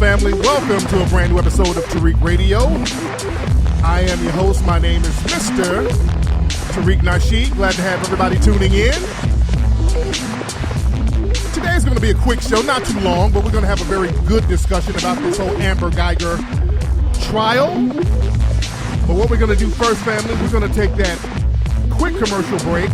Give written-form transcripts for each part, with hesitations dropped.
family? Welcome to a brand new episode of Tariq Radio. I am your host. My name is Mr. Tariq Nasheed. Glad to have everybody tuning in. Today's going to be a quick show, not too long, but we're going to have a very good discussion about this whole Amber Guyger trial. But what we're going to do first, family, we're going to take that quick commercial break,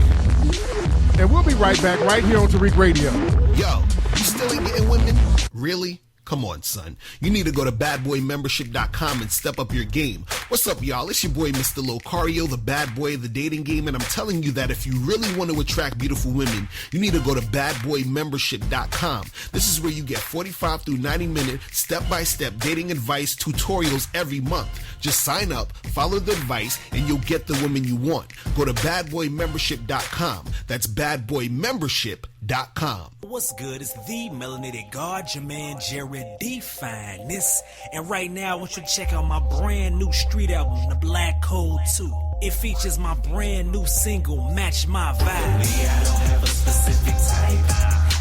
and we'll be right back right here on Tariq Radio. Yo, you still ain't getting women? Really? Come on, son. You need to go to badboymembership.com and step up your game. What's up, y'all? It's your boy, Mr. Locario, the bad boy of the dating game, and I'm telling you that if you really want to attract beautiful women, you need to go to badboymembership.com. This is where you get 45 through 90-minute step-by-step dating advice tutorials every month. Just sign up, follow the advice, and you'll get the woman you want. Go to badboymembership.com. That's badboymembership.com. What's good? It's the melanated god, your man Jared D. Finest. And right now, I want you to check out my brand new street album, The Black Code 2. It features my brand new single, Match My Vibe. Baby, I don't have a specific type.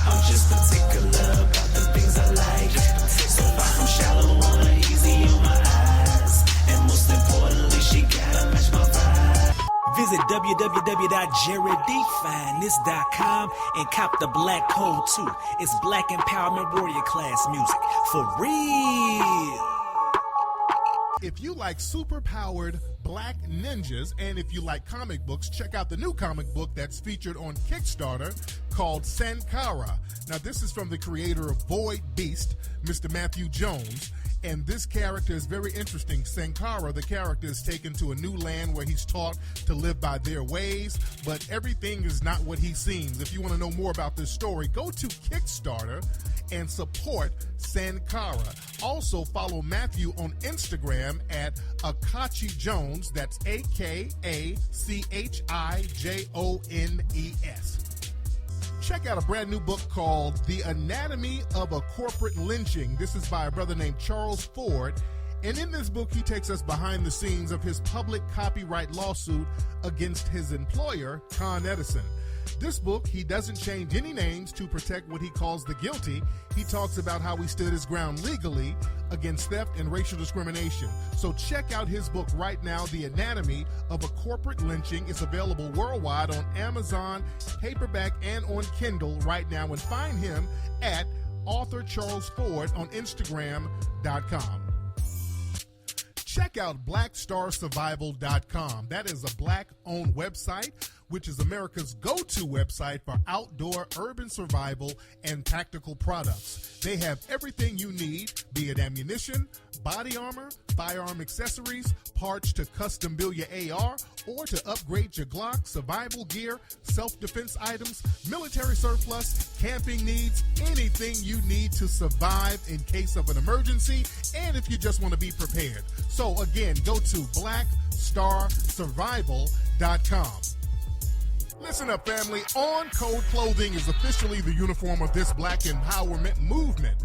I'm just particular about the things I like. So far from shallow, wanna easy on my eyes. And most importantly, she gotta match my vibe. Visit www.jareddfinest.com and cop The Black Code 2. It's Black Empowerment Warrior Class music. For real. If you like super-powered black ninjas, and if you like comic books, check out the new comic book that's featured on Kickstarter called Sankara. Now, this is from the creator of Void Beast, Mr. Matthew Jones, and this character is very interesting. Sankara, the character, is taken to a new land where he's taught to live by their ways, but everything is not what he seems. If you want to know more about this story, go to Kickstarter and support Sankara. Also, follow Matthew on Instagram at Akachi Jones. That's AKACHIJONES. Check out a brand new book called The Anatomy of a Corporate Lynching. This is by a brother named Charles Ford. And in this book, he takes us behind the scenes of his public copyright lawsuit against his employer, Con Edison. This book, he doesn't change any names to protect what he calls the guilty. He talks about how he stood his ground legally against theft and racial discrimination. So check out his book right now, The Anatomy of a Corporate Lynching. It's available worldwide on Amazon, paperback, and on Kindle right now. And find him at author Charles Ford on Instagram.com. Check out BlackStarSurvival.com. That is a black-owned website, which is America's go-to website for outdoor urban survival and tactical products. They have everything you need, be it ammunition, body armor, firearm accessories, parts to custom build your AR, or to upgrade your Glock, survival gear, self-defense items, military surplus, camping needs, anything you need to survive in case of an emergency, and if you just want to be prepared. So again, go to BlackStarSurvival.com. Listen up, family. On Code Clothing is officially the uniform of this black empowerment movement.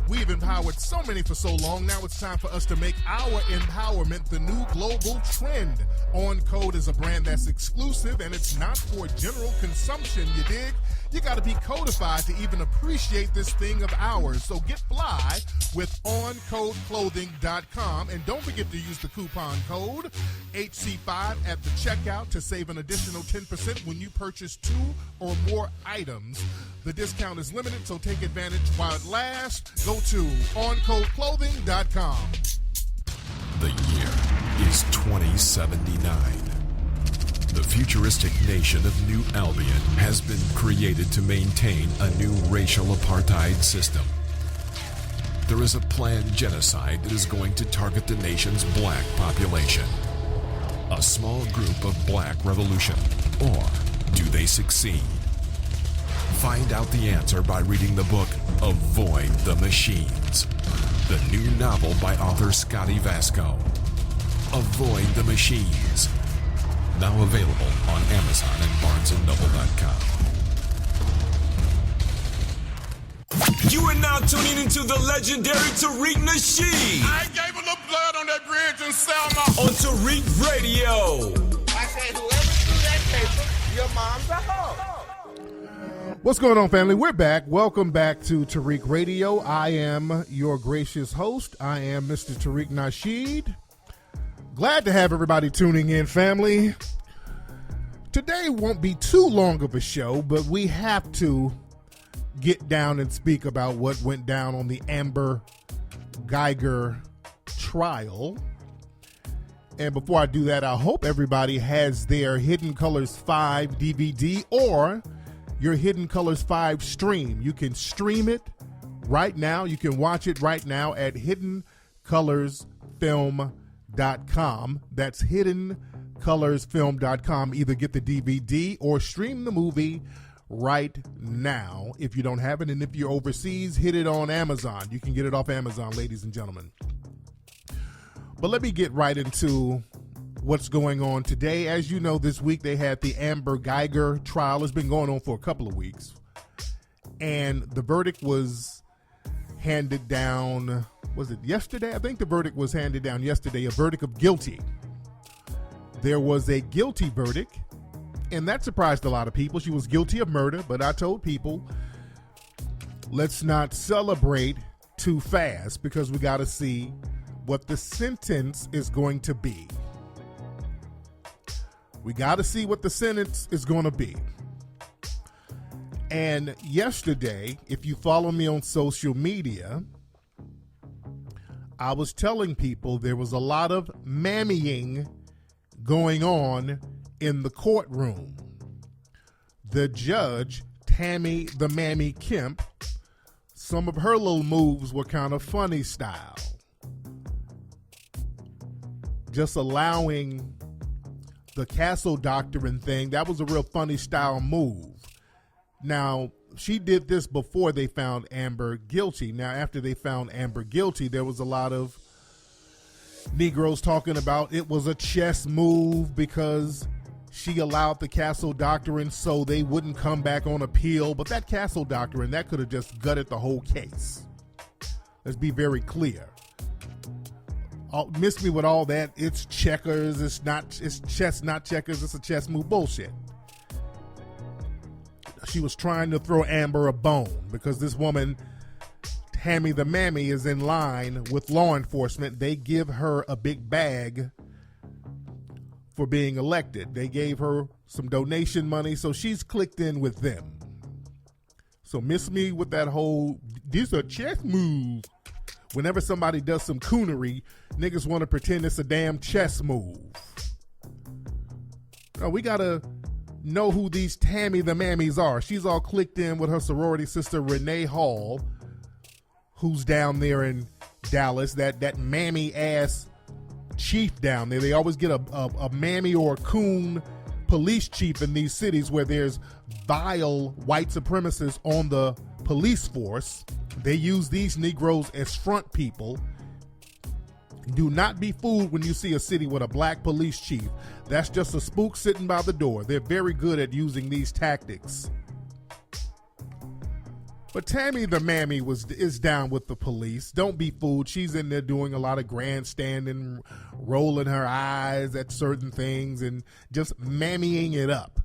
We've empowered so many for so long. Now it's time for us to make our empowerment the new global trend. On Code is a brand that's exclusive, and it's not for general consumption, you dig? You got to be codified to even appreciate this thing of ours. So get fly with OnCodeClothing.com. And don't forget to use the coupon code HC5 at the checkout to save an additional 10% when you purchase 2 or more items. The discount is limited, so take advantage while it lasts. Go to OnCodeClothing.com. The year is 2079. The futuristic nation of New Albion has been created to maintain a new racial apartheid system. There is a planned genocide that is going to target the nation's black population. A small group of black revolution. Or do they succeed? Find out the answer by reading the book Avoid the Machines, the new novel by author Scotty Vasco. Avoid the Machines. Now available on Amazon and BarnesandNoble.com. You are now tuning into the legendary Tariq Nasheed. I gave a little blood on that bridge in Selma. On Tariq Radio. I said, whoever threw that paper, your mom's a hoe. What's going on, family? We're back. Welcome back to Tariq Radio. I am your gracious host. I am Mr. Tariq Nasheed. Glad to have everybody tuning in, family. Today won't be too long of a show, but we have to get down and speak about what went down on the Amber Guyger trial. And before I do that, I hope everybody has their Hidden Colors 5 DVD or your Hidden Colors 5 stream. You can stream it right now. You can watch it right now at hiddencolorsfilm.com. That's hiddencolorsfilm.com. Either get the DVD or stream the movie right now if you don't have it. And if you're overseas, hit it on Amazon. You can get it off Amazon, ladies and gentlemen. But let me get right into what's going on today. As you know, this week they had the Amber Guyger trial. It's been going on for a couple of weeks. And the verdict was handed down, was it yesterday? I think the verdict was handed down yesterday, a verdict of guilty. There was a guilty verdict, and that surprised a lot of people. She was guilty of murder, but I told people, let's not celebrate too fast because we got to see what the sentence is going to be. We got to see what the sentence is going to be. And yesterday, if you follow me on social media, I was telling people there was a lot of mammying going on in the courtroom. The judge, Tammy the Mammy Kemp, some of her little moves were kind of funny style. Just allowing the castle doctrine thing, that was a real funny style move. Now, she did this before they found Amber guilty. Now, after they found Amber guilty, there was a lot of Negroes talking about it was a chess move because she allowed the castle doctrine so they wouldn't come back on appeal. But that castle doctrine, that could have just gutted the whole case. Let's be very clear. Miss me with all that. It's checkers. It's chess, not checkers. It's a chess move. Bullshit. She was trying to throw Amber a bone because this woman, Tammy the Mammy, is in line with law enforcement. They give her a big bag for being elected. They gave her some donation money, so she's clicked in with them. So miss me with that whole, these are chess moves. Whenever somebody does some coonery, niggas want to pretend it's a damn chess move. No, we got to know who these Tammy the Mammies are. She's all clicked in with her sorority sister, Renee Hall, who's down there in Dallas, that mammy-ass chief down there. They always get a mammy or a coon police chief in these cities where there's vile white supremacists on the police force. They use these Negroes as front people. Do not be fooled when you see a city with a black police chief. That's just a spook sitting by the door. They're very good at using these tactics. But Tammy the Mammy is down with the police. Don't be fooled. She's in there doing a lot of grandstanding, rolling her eyes at certain things and just mammying it up.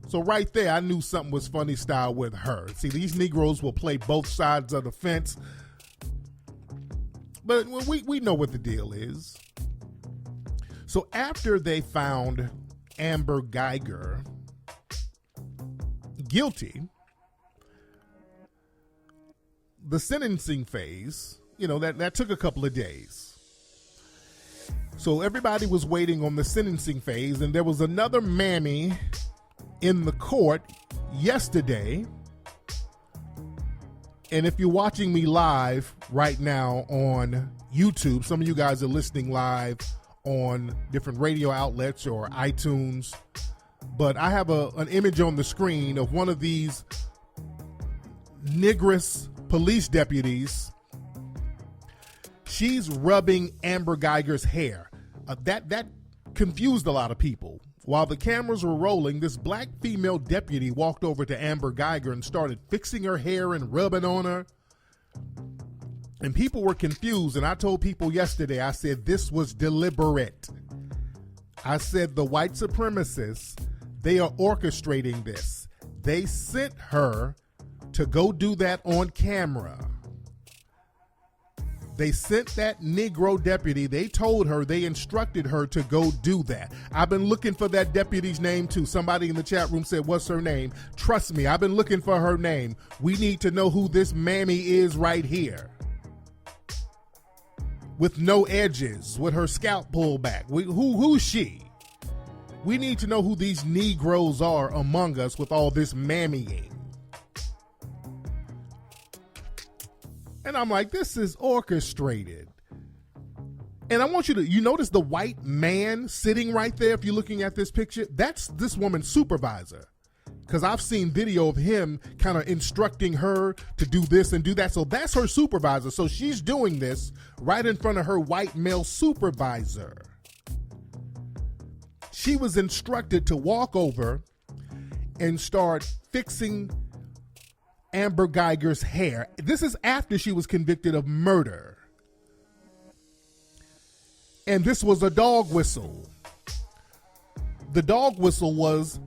So right there, I knew something was funny style with her. See, these Negroes will play both sides of the fence. But we know what the deal is. So after they found Amber Guyger guilty, the sentencing phase, that took a couple of days. So everybody was waiting on the sentencing phase, and there was another mammy in the court yesterday. And if you're watching me live right now on YouTube, some of you guys are listening live on different radio outlets or iTunes, but I have an image on the screen of one of these Negress police deputies. She's rubbing Amber Guyger's hair. That confused a lot of people. While the cameras were rolling, this black female deputy walked over to Amber Guyger and started fixing her hair and rubbing on her. And people were confused. And I told people yesterday, I said this was deliberate. I said the white supremacists, they are orchestrating this. They sent her to go do that on camera. They sent that Negro deputy. They told her, they instructed her to go do that. I've been looking for that deputy's name too. Somebody in the chat room said, what's her name? Trust me, I've been looking for her name. We need to know who this mammy is right here. With no edges, with her scalp pulled back. Who's she? We need to know who these Negroes are among us with all this mammying. And I'm like, this is orchestrated. And I want you notice the white man sitting right there. If you're looking at this picture, that's this woman's supervisor. Because I've seen video of him kind of instructing her to do this and do that. So that's her supervisor. So she's doing this right in front of her white male supervisor. She was instructed to walk over and start fixing Amber Guyger's hair. This is after she was convicted of murder. And this was a dog whistle. The dog whistle was,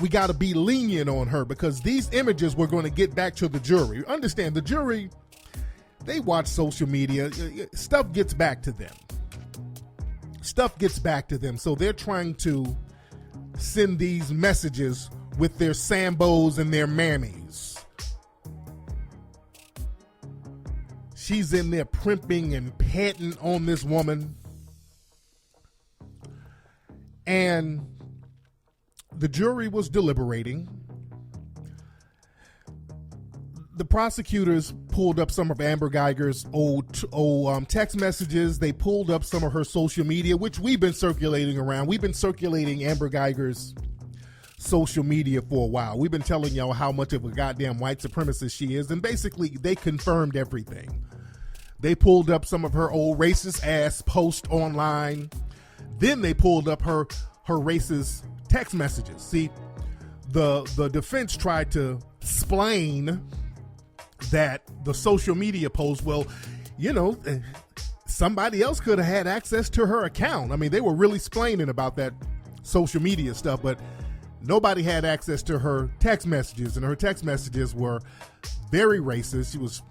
we got to be lenient on her because these images were going to get back to the jury. Understand, the jury, they watch social media. Stuff gets back to them. Stuff gets back to them. So they're trying to send these messages with their Sambos and their mammies. She's in there primping and panting on this woman. And the jury was deliberating. The prosecutors pulled up some of Amber Guyger's old text messages. They pulled up some of her social media, which we've been circulating around. We've been circulating Amber Guyger's social media for a while. We've been telling y'all how much of a goddamn white supremacist she is. And basically, they confirmed everything. They pulled up some of her old racist ass posts online. Then they pulled up her racist text messages. See, the defense tried to explain that the social media post, well, you know, somebody else could have had access to her account. I mean, they were really explaining about that social media stuff, but nobody had access to her text messages, and her text messages were very racist. She was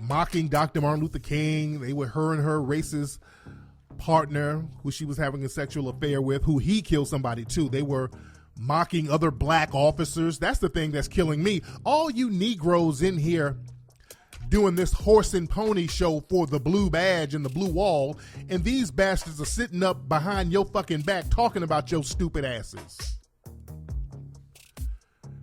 mocking Dr. Martin Luther King. They were her and her racist partner who she was having a sexual affair with, who he killed somebody too. They were mocking other black officers. That's the thing that's killing me. All you Negroes in here doing this horse and pony show for the blue badge and the blue wall, and these bastards are sitting up behind your fucking back talking about your stupid asses.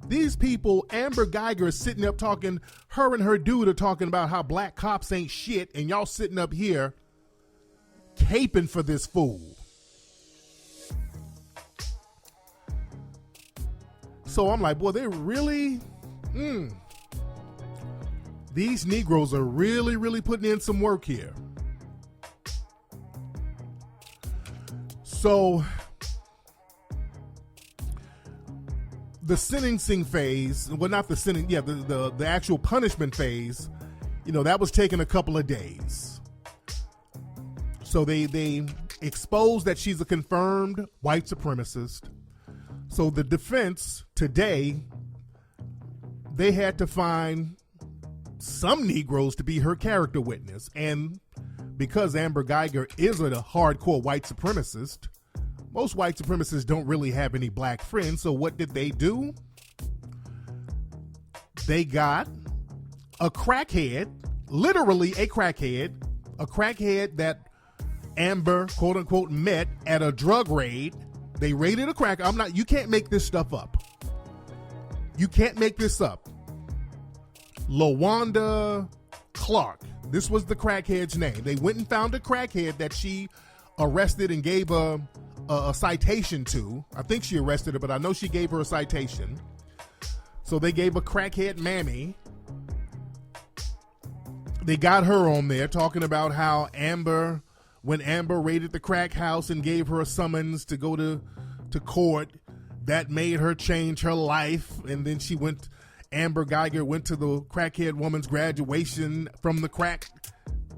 These people, Amber Guyger is sitting up talking, her and her dude are talking about how black cops ain't shit, and y'all sitting up here caping for this fool. So I'm like, boy, they really, these Negroes are really, really putting in some work here. So the sentencing phase, well, not the sentencing, yeah, the actual punishment phase, you know, that was taking a couple of days. So they exposed that she's a confirmed white supremacist. So the defense today, they had to find some Negroes to be her character witness. And because Amber Guyger is a hardcore white supremacist, most white supremacists don't really have any black friends. So what did they do? They got a crackhead, literally a crackhead that Amber, quote unquote, met at a drug raid. They raided a crack. You can't make this stuff up. You can't make this up. LaWanda Clark. This was the crackhead's name. They went and found a crackhead that she arrested and gave a citation to. I think she arrested her, but I know she gave her a citation. So they gave a crackhead mammy. They got her on there talking about how when Amber raided the crack house and gave her a summons to go to court, that made her change her life. And then Amber Guyger went to the crackhead woman's graduation from the crack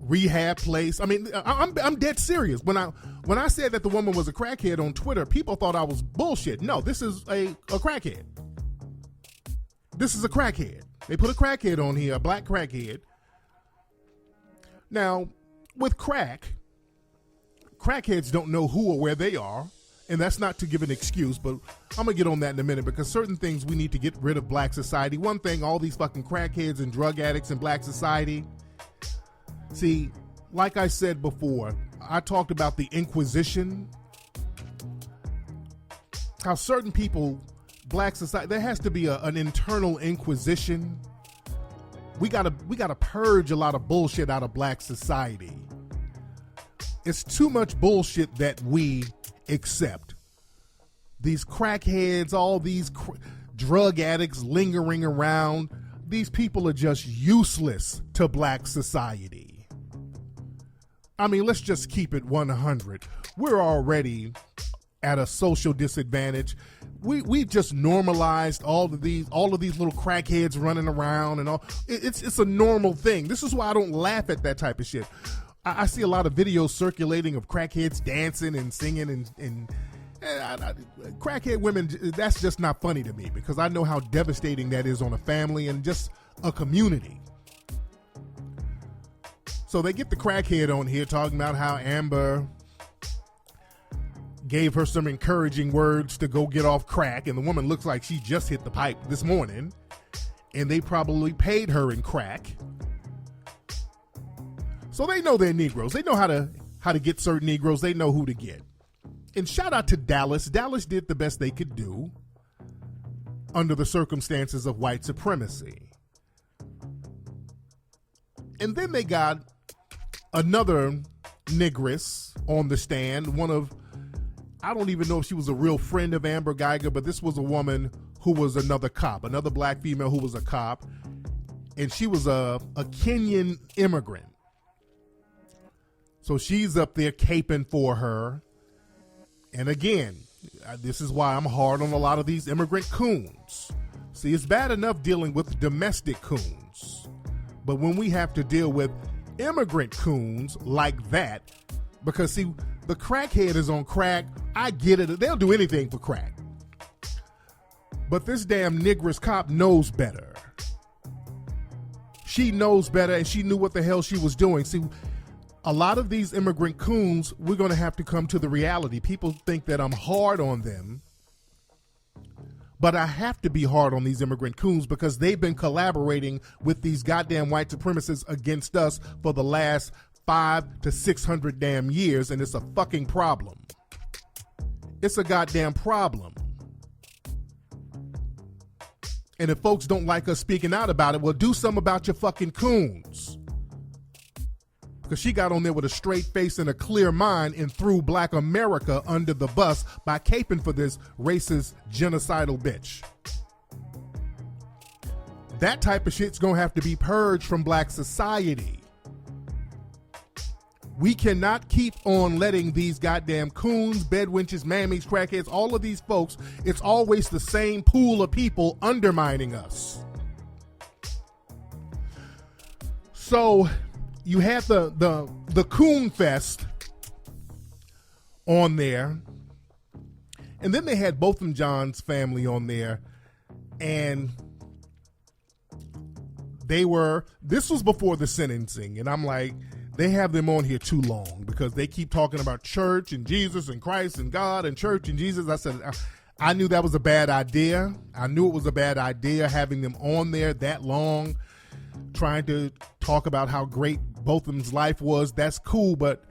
rehab place. I mean, I'm dead serious. When I said that the woman was a crackhead on Twitter, people thought I was bullshit. No, this is a crackhead. this is a crackhead. They put a crackhead on here, a black crackhead. Now, with crackheads don't know who or where they are, and that's not to give an excuse, but I'm going to get on that in a minute because certain things we need to get rid of black society. One thing, all these fucking crackheads and drug addicts in black society. See, like I said before, I talked about the Inquisition. How certain people, black society, there has to be an internal inquisition. We gotta purge a lot of bullshit out of black society. It's too much bullshit that we accept. These crackheads, all these drug addicts lingering around, these people are just useless to black society. I mean, let's just keep it 100. We're already at a social disadvantage. We've just normalized all of these little crackheads running around and all. It's a normal thing. This is why I don't laugh at that type of shit. I see a lot of videos circulating of crackheads dancing and singing and crackhead women. That's just not funny to me because I know how devastating that is on a family and just a community. So they get the crackhead on here talking about how Amber gave her some encouraging words to go get off crack, and the woman looks like she just hit the pipe this morning, and they probably paid her in crack. So they know they're Negroes. They know how to get certain Negroes. They know who to get. And shout out to Dallas. Dallas did the best they could do under the circumstances of white supremacy. And then they got another Negress on the stand, I don't even know if she was a real friend of Amber Guyger, but this was a woman who was another cop, another black female who was a cop, and she was a Kenyan immigrant. So she's up there caping for her. And again, this is why I'm hard on a lot of these immigrant coons. See, it's bad enough dealing with domestic coons, but when we have to deal with immigrant coons like that, because see, the crackhead is on crack. I get it. They'll do anything for crack. But this damn Negress cop knows better. She knows better, and she knew what the hell she was doing. See, a lot of these immigrant coons, we're going to have to come to the reality. People think that I'm hard on them, but I have to be hard on these immigrant coons because they've been collaborating with these goddamn white supremacists against us for the last 500 to 600 damn years, and it's a fucking problem. It's a goddamn problem. And if folks don't like us speaking out about it, well, do something about your fucking coons. Because she got on there with a straight face and a clear mind and threw black America under the bus by caping for this racist, genocidal bitch. That type of shit's gonna have to be purged from black society. We cannot keep on letting these goddamn coons, bedwenches, mammies, crackheads, all of these folks, it's always the same pool of people undermining us. So you had the Coon Fest on there, and then they had Botham Jean's family on there, and this was before the sentencing, and I'm like, they have them on here too long because they keep talking about church and Jesus and Christ and God and church and Jesus. I said, I knew that was a bad idea. I knew it was a bad idea having them on there that long, trying to talk about how great Botham's life was. That's cool, but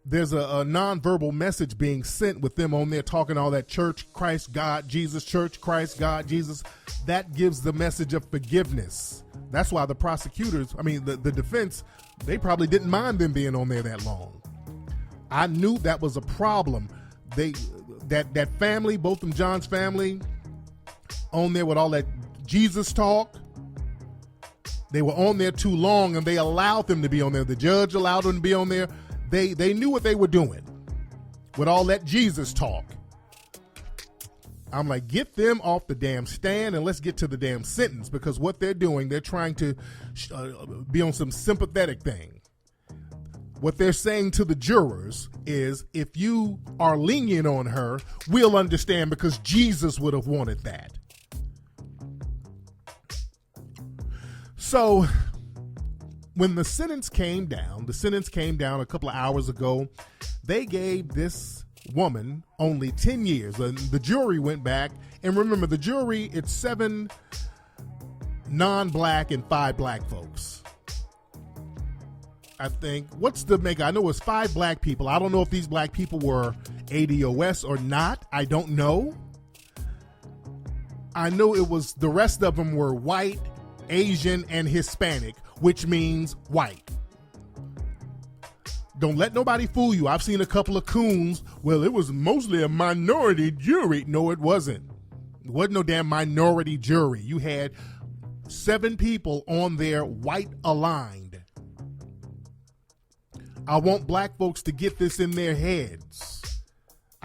there's a nonverbal message being sent with them on there talking all that church, Christ, God, Jesus, church, Christ, God, Jesus. That gives the message of forgiveness. That's why the prosecutors, the defense, they probably didn't mind them being on there that long. I knew that was a problem. That family, Botham Jean's family, on there with all that Jesus talk, they were on there too long, and they allowed them to be on there. The judge allowed them to be on there. They knew what they were doing with all that Jesus talk. I'm like, get them off the damn stand and let's get to the damn sentence, because what they're doing, they're trying to be on some sympathetic thing. What they're saying to the jurors is, if you are lenient on her, we'll understand because Jesus would have wanted that. So when the sentence came down a couple of hours ago, they gave this woman only 10 years. The jury went back, and remember, the jury, it's 7 non-black and 5 black folks. I think, I know it's 5 black people. I don't know if these black people were ADOS or not. I don't know. I know it was, the rest of them were white, Asian, and Hispanic, which means white. Don't let nobody fool you. I've seen a couple of coons. Well, it was mostly a minority jury. No, it wasn't. It wasn't no damn minority jury. You had 7 people on there, white aligned. I want black folks to get this in their heads.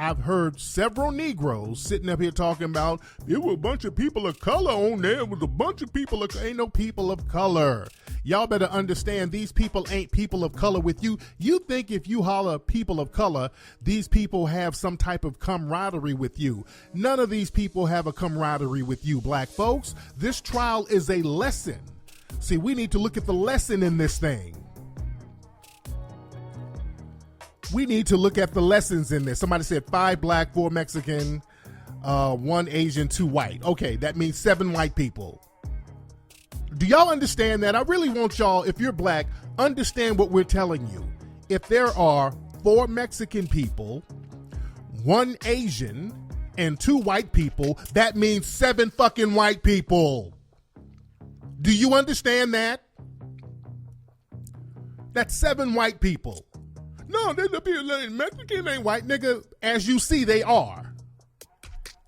I've heard several Negroes sitting up here talking about there were a bunch of people of color on there. It was a bunch of people of, ain't no people of color. Y'all better understand, these people ain't people of color with you. You think if you holler people of color, these people have some type of camaraderie with you. None of these people have a camaraderie with you, black folks. This trial is a lesson. See, we need to look at the lesson in this thing. We need to look at the lessons in this. Somebody said 5 black, 4 Mexican, 1 Asian, 2 white. Okay, that means 7 white people. Do y'all understand that? I really want y'all, if you're black, understand what we're telling you. If there are 4 Mexican people, 1 Asian, and 2 white people, that means 7 fucking white people. Do you understand that? That's 7 white people. No, they're Mexican ain't white, nigga. As you see, they are.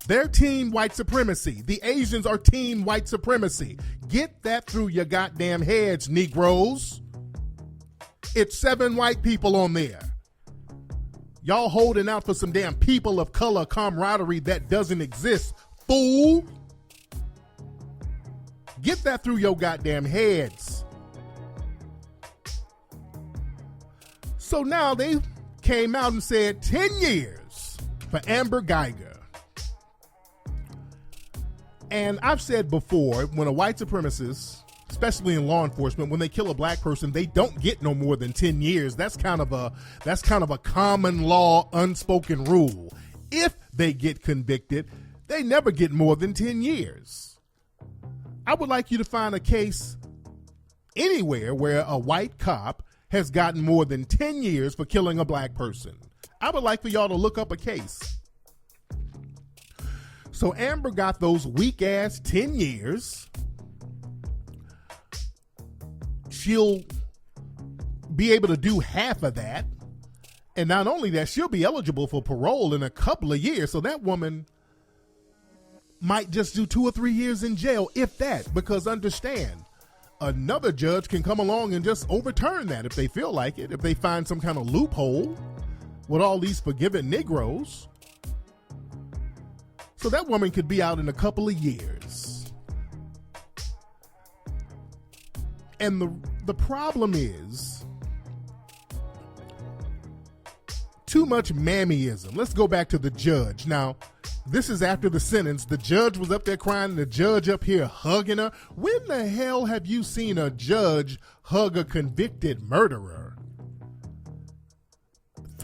They're team white supremacy. The Asians are team white supremacy. Get that through your goddamn heads, Negroes. It's 7 white people on there. Y'all holding out for some damn people of color camaraderie that doesn't exist, fool. Get that through your goddamn heads. So now they came out and said 10 years for Amber Guyger. And I've said before, when a white supremacist, especially in law enforcement, when they kill a black person, they don't get no more than 10 years. That's kind of a common law, unspoken rule. If they get convicted, they never get more than 10 years. I would like you to find a case anywhere where a white cop has gotten more than 10 years for killing a black person. I would like for y'all to look up a case. So Amber got those weak ass 10 years. She'll be able to do half of that. And not only that, she'll be eligible for parole in a couple of years. So that woman might just do 2 or 3 years in jail, if that, because understand, another judge can come along and just overturn that if they feel like it, if they find some kind of loophole with all these forgiven Negroes. So that woman could be out in a couple of years. And the problem is too much mammyism. Let's go back to the judge. Now, this is after the sentence. The judge was up there crying, the judge up here hugging her. When the hell have you seen a judge hug a convicted murderer?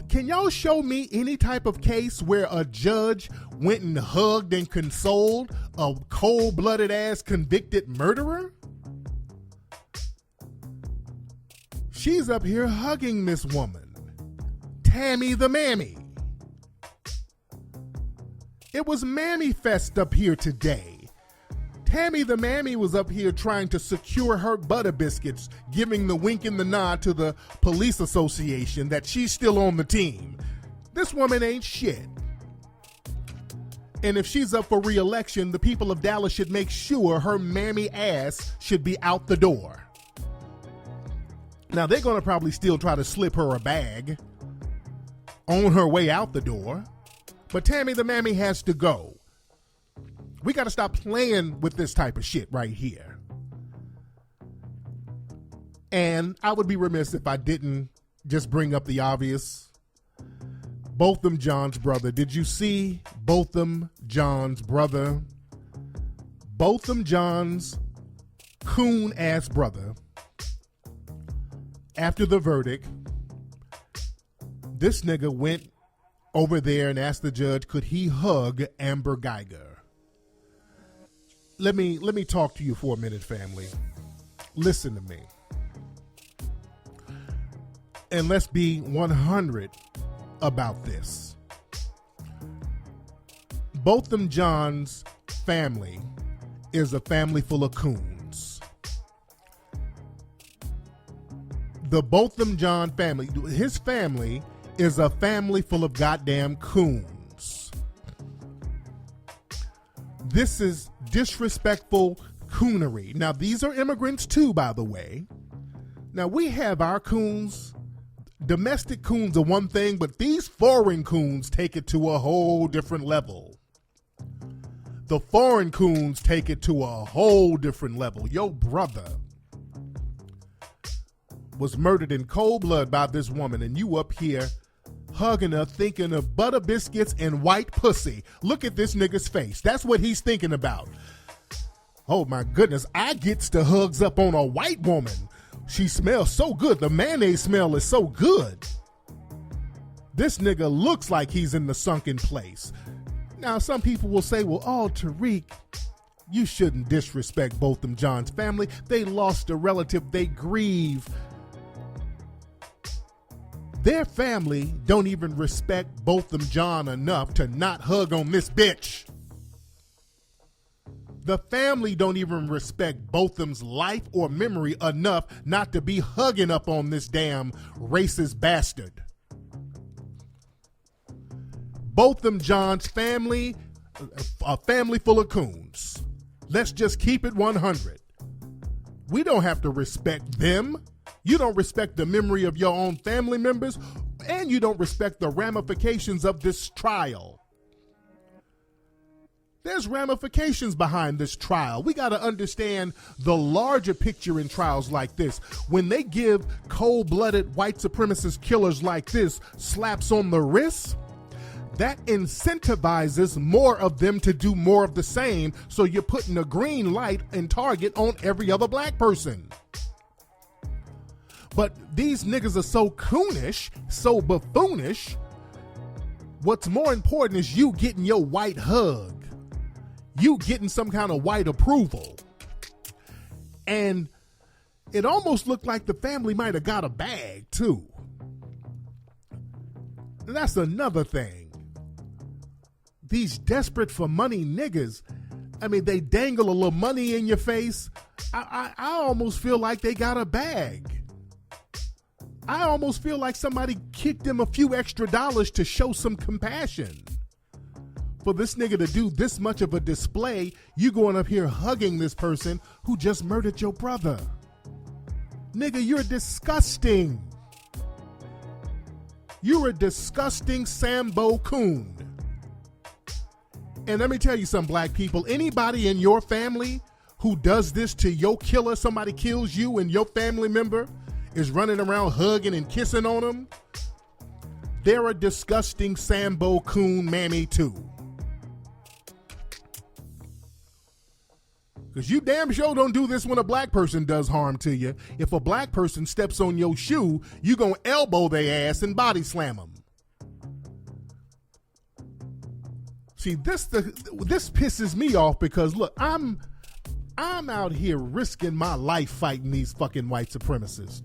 Can y'all show me any type of case where a judge went and hugged and consoled a cold-blooded ass convicted murderer? She's up here hugging this woman, Tammy the Mammy. It was Mammy Fest up here today. Tammy the Mammy was up here trying to secure her butter biscuits, giving the wink and the nod to the police association that she's still on the team. This woman ain't shit. And if she's up for re-election, the people of Dallas should make sure her mammy ass should be out the door. Now, they're going to probably still try to slip her a bag on her way out the door. But Tammy the Mammy has to go. We got to stop playing with this type of shit right here. And I would be remiss if I didn't just bring up the obvious. Botham Jean's brother. Did you see Botham Jean's brother? Botham Jean's coon ass brother, after the verdict, this nigga went over there and asked the judge, could he hug Amber Guyger? Let me talk to you for a minute, family. Listen to me. And let's be 100 about this. Botham Jean's family is a family full of coons. The Botham Jean family, his family is a family full of goddamn coons. This is disrespectful coonery. Now, these are immigrants too, by the way. Now, we have our coons. Domestic coons are one thing, but these foreign coons take it to a whole different level. The foreign coons take it to a whole different level. Your brother was murdered in cold blood by this woman, and you up here hugging her, thinking of butter biscuits and white pussy. Look at this nigga's face. That's what he's thinking about. Oh my goodness, I gets the hugs up on a white woman. She smells so good. The mayonnaise smell is so good. This nigga looks like he's in the sunken place. Now, some people will say, well, oh, Tariq, you shouldn't disrespect Botham Jean's family. They lost a relative. They grieve. Their family don't even respect Botham Jean enough to not hug on this bitch. The family don't even respect Botham's life or memory enough not to be hugging up on this damn racist bastard. Botham Jean's family, a family full of coons. Let's just keep it 100. We don't have to respect them. You don't respect the memory of your own family members, and you don't respect the ramifications of this trial. There's ramifications behind this trial. We got to understand the larger picture in trials like this. When they give cold-blooded white supremacist killers like this slaps on the wrist, that incentivizes more of them to do more of the same, so you're putting a green light and target on every other black person. But these niggas are so coonish, so buffoonish. What's more important is you getting your white hug. You getting some kind of white approval. And it almost looked like the family might have got a bag too. And that's another thing. These desperate for money niggas, I mean, they dangle a little money in your face. I almost feel like they got a bag. I almost feel like somebody kicked them a few extra dollars to show some compassion. For this nigga to do this much of a display, you going up here hugging this person who just murdered your brother. Nigga, you're disgusting. You're a disgusting Sambo coon. And let me tell you something, black people. Anybody in your family who does this to your killer, somebody kills you and your family member is running around hugging and kissing on them, they're a disgusting Sambo coon mammy too. Because you damn sure don't do this when a black person does harm to you. If a black person steps on your shoe, you gonna elbow their ass and body slam them. See, this pisses me off because look, I'm out here risking my life fighting these fucking white supremacists.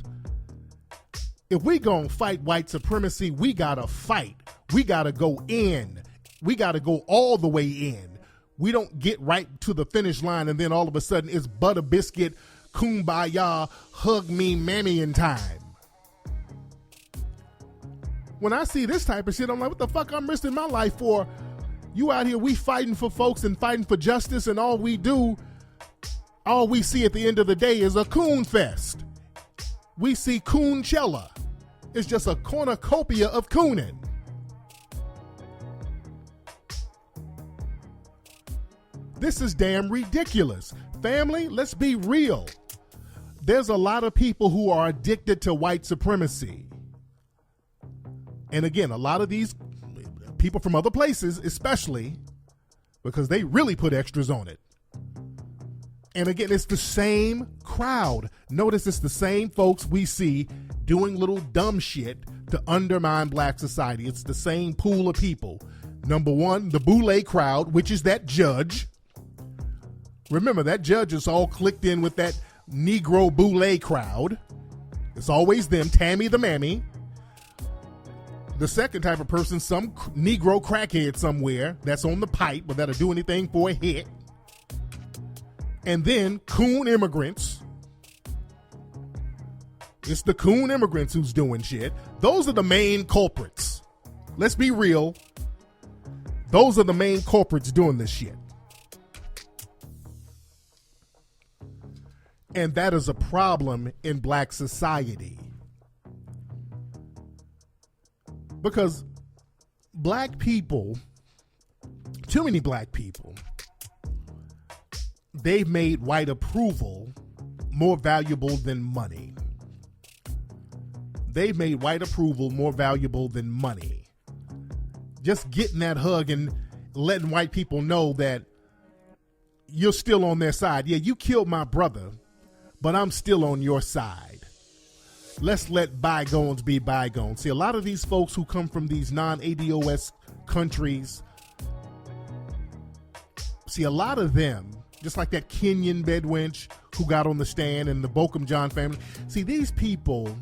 If we gonna fight white supremacy, we gotta fight. We gotta go in. We gotta go all the way in. We don't get right to the finish line and then all of a sudden it's butter biscuit, kumbaya, hug me, mammy in time. When I see this type of shit, I'm like, what the fuck I'm risking my life for? You out here, we fighting for folks and fighting for justice, and all we see at the end of the day is a coon fest. We see Coonchella. It's just a cornucopia of cooning. This is damn ridiculous. Family, let's be real. There's a lot of people who are addicted to white supremacy. And again, a lot of these people from other places, especially, because they really put extras on it. And again, it's the same crowd. Notice it's the same folks we see doing little dumb shit to undermine black society. It's the same pool of people. Number one, the boule crowd, which is that judge. Remember, that judge is all clicked in with that Negro boule crowd. It's always them, Tammy the Mammy. The second type of person, some Negro crackhead somewhere that's on the pipe, but that'll do anything for a hit. And then coon immigrants. It's the coon immigrants who's doing shit. Those are the main culprits. Let's be real. Those are the main culprits doing this shit. And that is a problem in black society. Because black people, too many black people, they've made white approval more valuable than money. They've made white approval more valuable than money. Just getting that hug and letting white people know that you're still on their side. Yeah, you killed my brother, but I'm still on your side. Let's let bygones be bygones. See, a lot of these folks who come from these non-ADOS countries, see, a lot of them, just like that Kenyan bedwench who got on the stand and the Bokum John family. See, these people,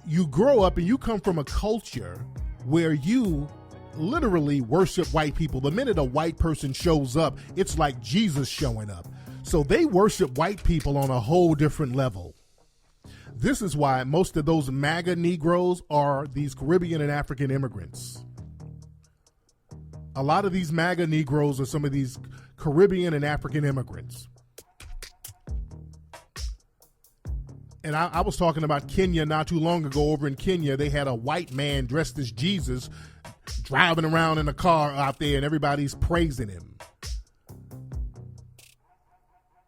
you grow up and you come from a culture where you literally worship white people. The minute a white person shows up, it's like Jesus showing up. So they worship white people on a whole different level. This is why most of those MAGA Negroes are these Caribbean and African immigrants. A lot of these MAGA Negroes are some of these Caribbean and African immigrants. And I was talking about Kenya not too long ago. Over in Kenya, they had a white man dressed as Jesus driving around in a car out there and everybody's praising him.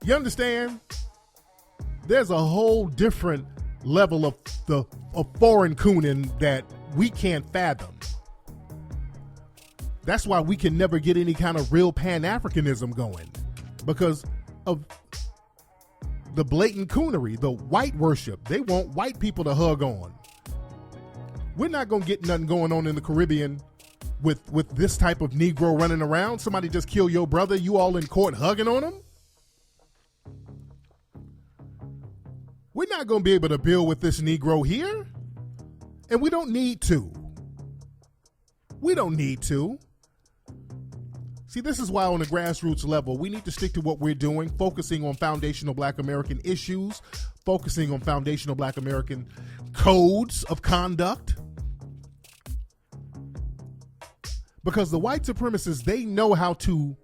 You understand? There's a whole different level of foreign cooning that we can't fathom. That's why we can never get any kind of real Pan-Africanism going, because of the blatant coonery, the white worship. They want white people to hug on. We're not going to get nothing going on in the Caribbean with this type of Negro running around. Somebody just killed your brother, you all in court hugging on him. We're not going to be able to build with this Negro here. And we don't need to. We don't need to. See, this is why on the grassroots level, we need to stick to what we're doing, focusing on foundational Black American issues, focusing on foundational Black American codes of conduct. Because the white supremacists, they know how to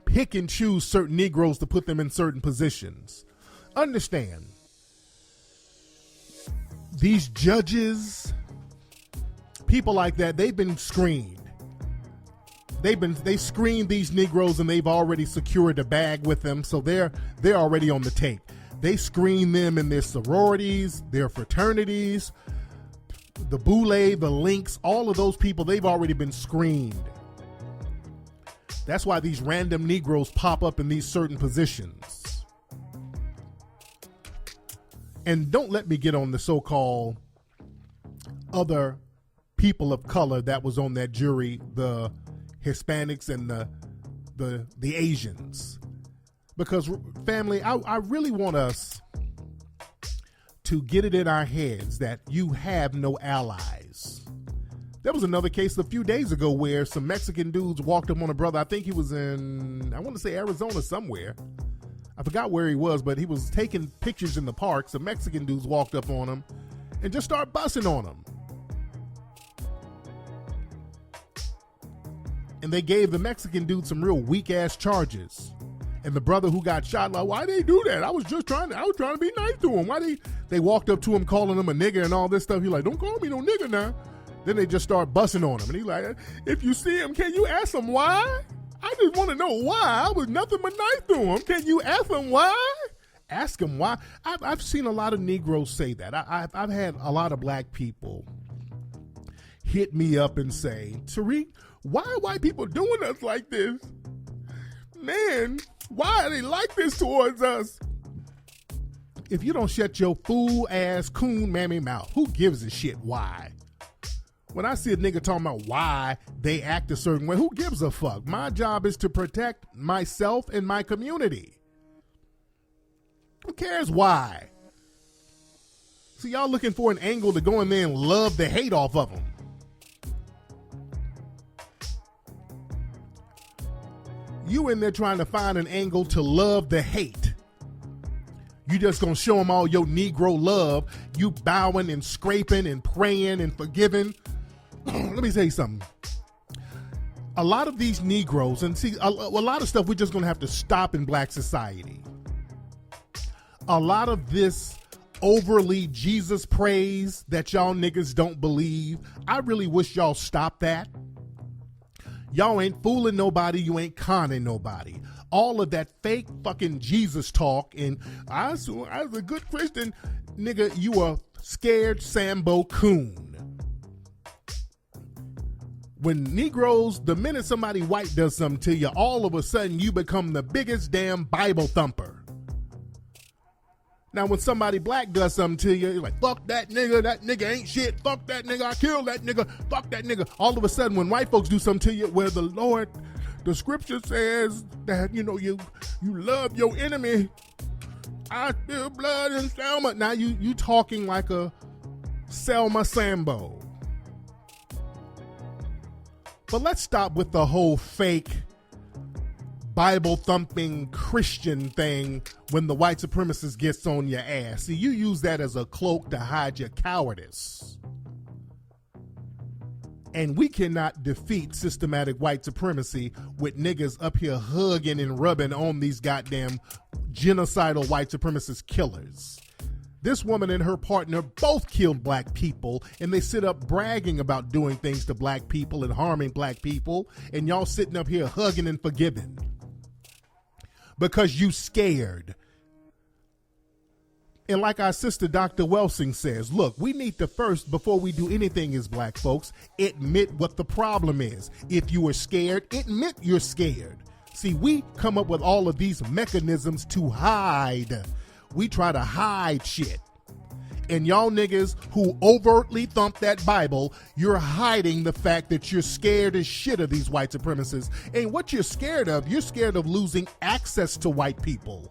pick and choose certain Negroes to put them in certain positions. Understand, these judges, people like that, they've been screened. They screened these Negroes and they've already secured a bag with them, so they're already on the take. They screen them in their sororities, their fraternities, the Boule, the Links, all of those people, they've already been screened. That's why these random Negroes pop up in these certain positions. And don't let me get on the so-called other people of color that was on that jury, the Hispanics and the Asians. Because, family, I really want us to get it in our heads that you have no allies. There was another case a few days ago where some Mexican dudes walked up on a brother. I think he was in, I want to say Arizona somewhere. I forgot where he was, but he was taking pictures in the park. Some Mexican dudes walked up on him and just started busting on him. And they gave the Mexican dude some real weak ass charges. And the brother who got shot, like, why they do that? I was trying to be nice to him. Why they walked up to him calling him a nigger and all this stuff. He's like, don't call me no nigger now. Then they just start busting on him. And he's like, if you see him, can you ask him why? I just want to know why. I was nothing but nice to him. Can you ask him why? Ask him why. I've seen a lot of Negroes say that. I've had a lot of black people hit me up and say, Tariq, why are white people doing us like this? Man, Why are they like this towards us? If you don't shut your fool ass coon mammy mouth, who gives a shit why? When I see a nigga talking about why they act a certain way, who gives a fuck? My job is to protect myself and my community. Who cares why? See, y'all looking for an angle to go in there and love the hate off of them. You in there trying to find an angle to love the hate. You just gonna show them all your Negro love. You bowing and scraping and praying and forgiving. Let me say something. A lot of these Negroes, and see, a lot of stuff we're just gonna have to stop in black society. A lot of this overly Jesus praise that y'all niggas don't believe, I really wish y'all stop that. Y'all ain't fooling nobody, you ain't conning nobody. All of that fake fucking Jesus talk and I was a good Christian, nigga, you a scared Sambo coon. When Negroes, the minute somebody white does something to you, all of a sudden you become the biggest damn Bible thumper. Now, when somebody black does something to you, you're like, fuck that nigga ain't shit, fuck that nigga, I killed that nigga, fuck that nigga. All of a sudden, when white folks do something to you, where the Lord, the scripture says that, you know, you love your enemy, I spill blood in Selma. Now you talking like a Selma Sambo. But let's stop with the whole fake Bible thumping Christian thing when the white supremacist gets on your ass. See, you use that as a cloak to hide your cowardice. And we cannot defeat systematic white supremacy with niggas up here hugging and rubbing on these goddamn genocidal white supremacist killers. This woman and her partner both killed black people, and they sit up bragging about doing things to black people and harming black people, and y'all sitting up here hugging and forgiving. Because you scared. And like our sister Dr. Welsing says, look, we need to first, before we do anything as black folks, admit what the problem is. If you are scared, admit you're scared. See, we come up with all of these mechanisms to hide. We try to hide shit. And y'all niggas who overtly thump that Bible, you're hiding the fact that you're scared as shit of these white supremacists. And what you're scared of losing access to white people.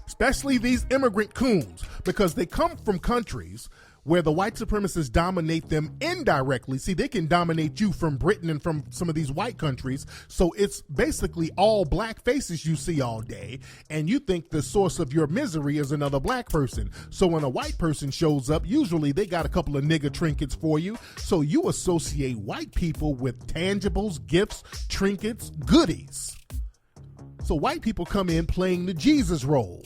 Especially these immigrant coons, because they come from countries where the white supremacists dominate them indirectly. See, they can dominate you from Britain and from some of these white countries. So it's basically all black faces you see all day. And you think the source of your misery is another black person. So when a white person shows up, usually they got a couple of nigga trinkets for you. So you associate white people with tangibles, gifts, trinkets, goodies. So white people come in playing the Jesus role.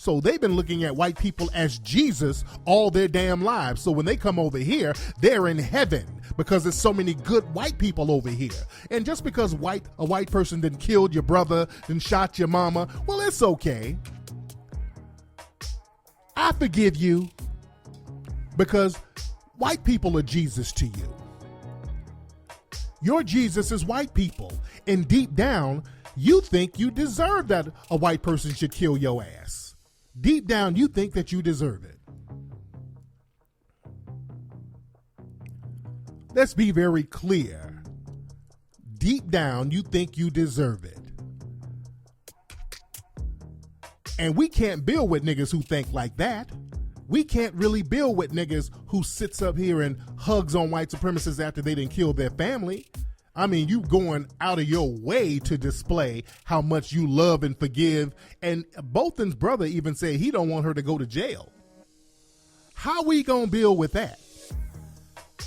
So they've been looking at white people as Jesus all their damn lives. So when they come over here, they're in heaven because there's so many good white people over here. And just because a white person done killed your brother, done shot your mama, well, it's okay. I forgive you because white people are Jesus to you. Your Jesus is white people. And deep down, you think you deserve that a white person should kill your ass. Deep down, you think that you deserve it. Let's be very clear. Deep down, you think you deserve it. And we can't build with niggas who think like that. We can't really build with niggas who sits up here and hugs on white supremacists after they done killed their family. I mean, you going out of your way to display how much you love and forgive. And Bolton's brother even said he don't want her to go to jail. How we gonna build with that?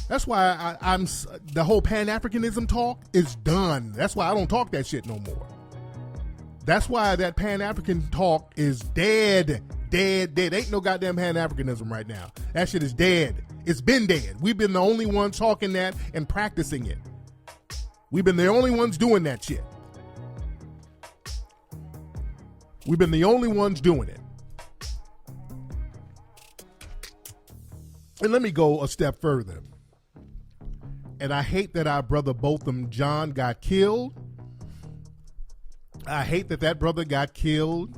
That's why I'm the whole Pan-Africanism talk is done. That's why I don't talk that shit no more. That's why that Pan-African talk is dead. Ain't no goddamn Pan-Africanism right now. That shit is dead. It's been dead. We've been the only ones talking that and practicing it. We've been the only ones doing that shit. We've been the only ones doing it. And let me go a step further. And I hate that our brother Botham John got killed. I hate that brother got killed.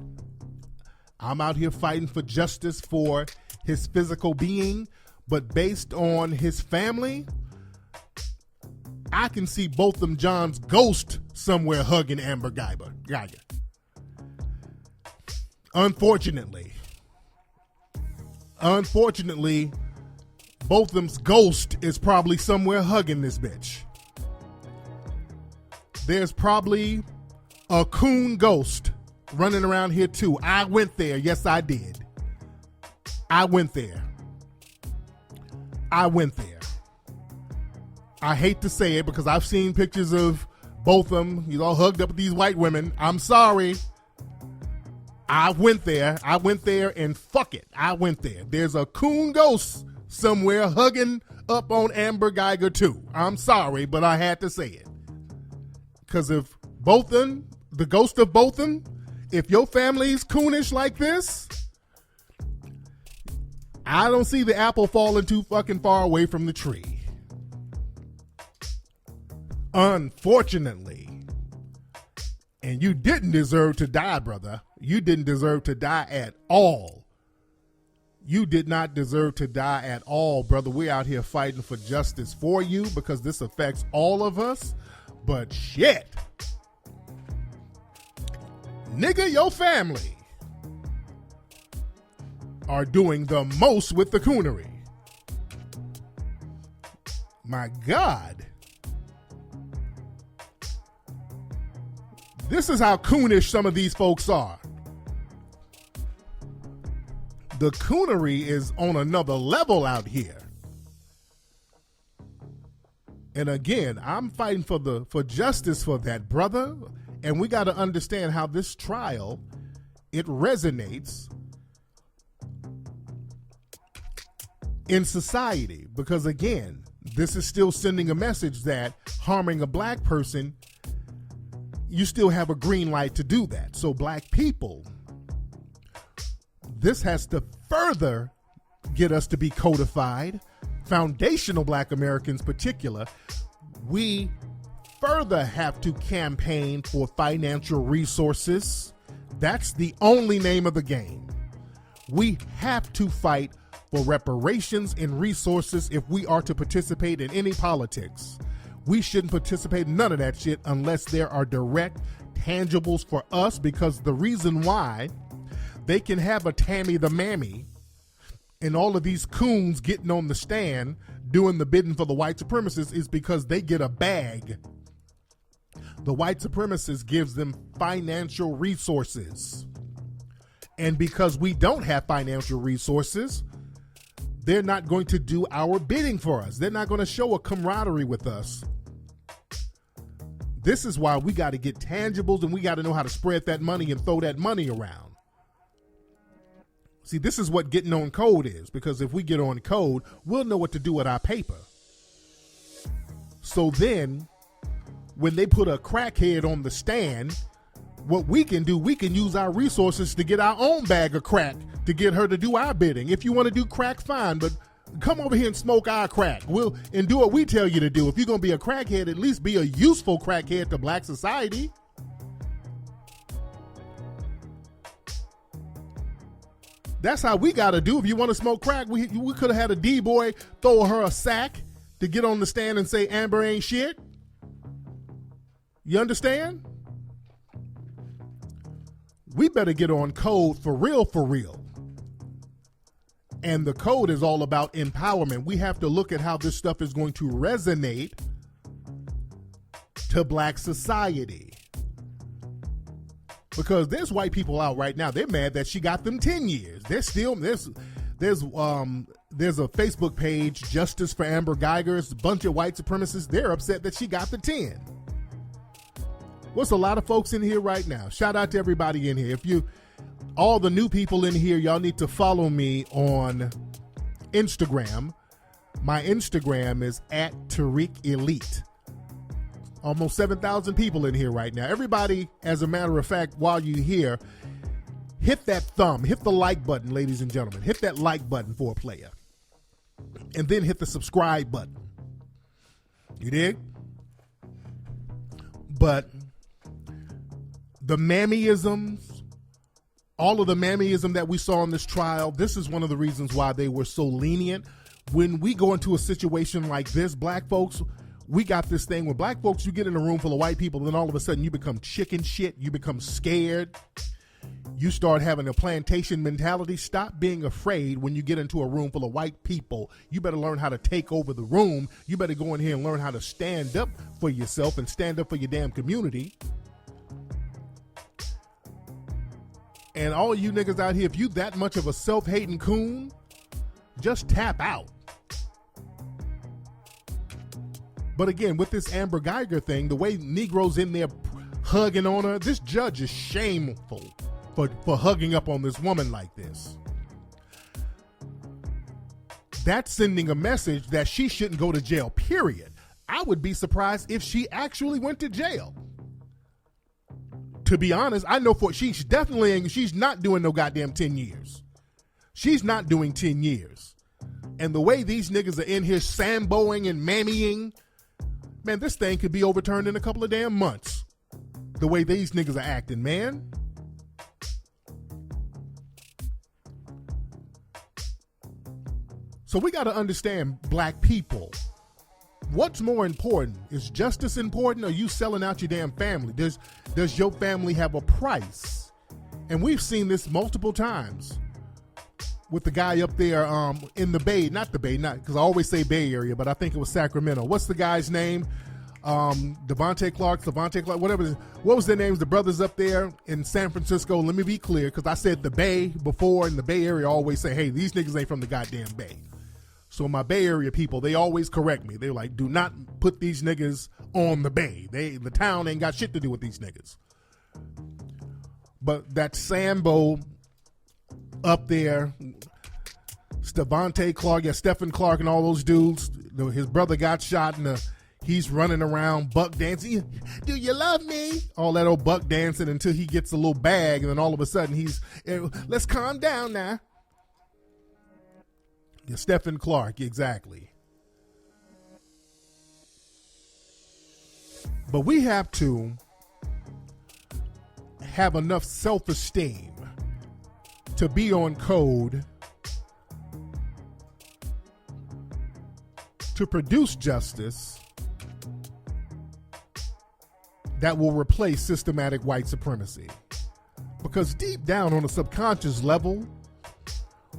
I'm out here fighting for justice for his physical being, but based on his family, I can see both them John's ghost somewhere hugging Amber Guyger. Unfortunately, both them's ghost is probably somewhere hugging this bitch. There's probably a coon ghost running around here too. I went there. Yes, I did. I went there. I hate to say it because I've seen pictures of both of them. He's all hugged up with these white women. I'm sorry. I went there and fuck it. I went there. There's a coon ghost somewhere hugging up on Amber Guyger too. I'm sorry, but I had to say it. Because if both them, the ghost of both them, if your family's coonish like this, I don't see the apple falling too fucking far away from the tree. Unfortunately. And you didn't deserve to die, brother. You didn't deserve to die at all. You did not deserve to die at all, brother. We're out here fighting for justice for you because this affects all of us. But shit. Nigga, your family are doing the most with the coonery. My God. This is how coonish some of these folks are. The coonery is on another level out here. And again, I'm fighting for justice for that, brother. And we got to understand how this trial, it resonates in society. Because again, this is still sending a message that harming a black person, you still have a green light to do that. So black people, this has to further get us to be codified. Foundational black Americans particular, we further have to campaign for financial resources. That's the only name of the game. We have to fight for reparations and resources if we are to participate in any politics. We shouldn't participate in none of that shit unless there are direct tangibles for us, because the reason why they can have a Tammy the Mammy and all of these coons getting on the stand doing the bidding for the white supremacists is because they get a bag. The white supremacist gives them financial resources. And because we don't have financial resources, they're not going to do our bidding for us. They're not going to show a camaraderie with us. This is why we got to get tangibles, and we got to know how to spread that money and throw that money around. See, this is what getting on code is, because if we get on code, we'll know what to do with our paper. So then, when they put a crackhead on the stand, what we can do, we can use our resources to get our own bag of crack to get her to do our bidding. If you want to do crack, fine, but come over here and smoke our crack. And do what we tell you to do. If you're going to be a crackhead, at least be a useful crackhead to black society. That's how we got to do. If you want to smoke crack, we could have had a D-boy throw her a sack to get on the stand and say Amber ain't shit. You understand? We better get on code for real, for real. And the code is all about empowerment. We have to look at how this stuff is going to resonate to black society. Because there's white people out right now, they're mad that she got them 10 years. There's a Facebook page, Justice for Amber Guyger. It's a bunch of white supremacists. They're upset that she got the 10. What's a lot of folks in here right now? Shout out to everybody in here. All the new people in here, y'all need to follow me on Instagram. My Instagram is @TariqElite. Almost 7,000 people in here right now. Everybody, as a matter of fact, while you're here, hit that thumb, hit the like button, ladies and gentlemen. Hit that like button for a player. And then hit the subscribe button. You dig? But the mammyisms, all of the mammyism that we saw in this trial, this is one of the reasons why they were so lenient. When we go into a situation like this, black folks, we got this thing where black folks, you get in a room full of white people, then all of a sudden you become chicken shit, you become scared. You start having a plantation mentality. Stop being afraid when you get into a room full of white people. You better learn how to take over the room. You better go in here and learn how to stand up for yourself and stand up for your damn community. And all you niggas out here, if you that much of a self-hating coon, just tap out. But again, with this Amber Guyger thing, the way Negroes in there hugging on her, this judge is shameful for hugging up on this woman like this. That's sending a message that she shouldn't go to jail, period. I would be surprised if she actually went to jail. To be honest, I know she's not doing no goddamn 10 years. She's not doing 10 years. And the way these niggas are in here samboing and mammying, man, this thing could be overturned in a couple of damn months. The way these niggas are acting, man. So we got to understand, black people, what's more important? Is justice important, or you selling out your damn family? Does your family have a price? And we've seen this multiple times with the guy up there in the Bay, not because I always say Bay Area, but I think it was Sacramento. What's the guy's name? Devontae Clark, whatever. What was their names? The brothers up there in San Francisco. Let me be clear, because I said the Bay before, and the Bay Area always say, hey, these niggas ain't from the goddamn Bay. So my Bay Area people, they always correct me. They're like, do not put these niggas on the Bay. The town ain't got shit to do with these niggas. But that Sambo up there, Stephen Clark and all those dudes, his brother got shot and he's running around buck dancing. Do you love me? All that old buck dancing until he gets a little bag, and then all of a sudden let's calm down now. Yeah, Stephen Clark, exactly. But we have to have enough self-esteem to be on code to produce justice that will replace systematic white supremacy. Because deep down on a subconscious level,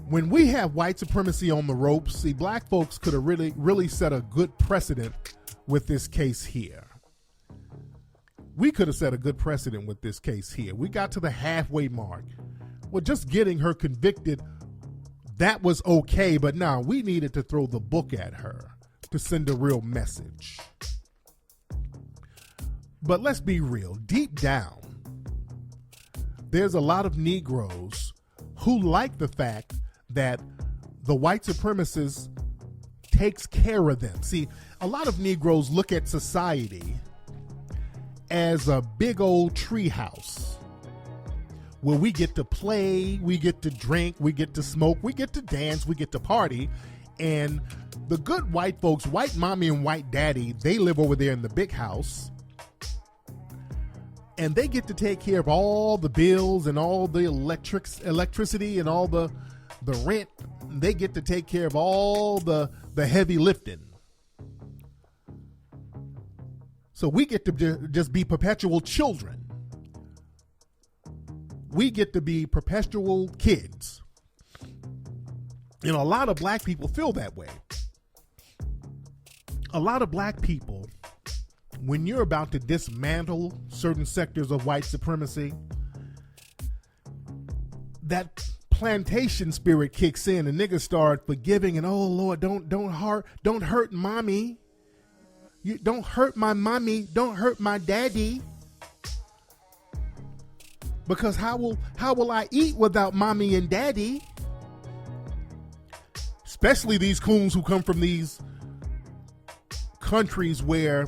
when we have white supremacy on the ropes, see, black folks could have really set a good precedent with this case here. We could have set a good precedent with this case here. We got to the halfway mark. Well, just getting her convicted, that was okay, but now we needed to throw the book at her to send a real message. But let's be real, deep down, there's a lot of Negroes who like the fact that the white supremacist takes care of them. See, a lot of Negroes look at society as a big old treehouse where we get to play, we get to drink, we get to smoke, we get to dance, we get to party, and the good white folks, white mommy and white daddy, they live over there in the big house, and they get to take care of all the bills and all the electricity and all the rent. They get to take care of all the heavy lifting. So we get to just be perpetual children. We get to be perpetual kids. You know, a lot of black people feel that way. A lot of black people, when you're about to dismantle certain sectors of white supremacy, that plantation spirit kicks in and niggas start forgiving and, oh Lord, don't hurt mommy. You don't hurt my mommy, don't hurt my daddy. Because how will I eat without mommy and daddy? Especially these coons who come from these countries where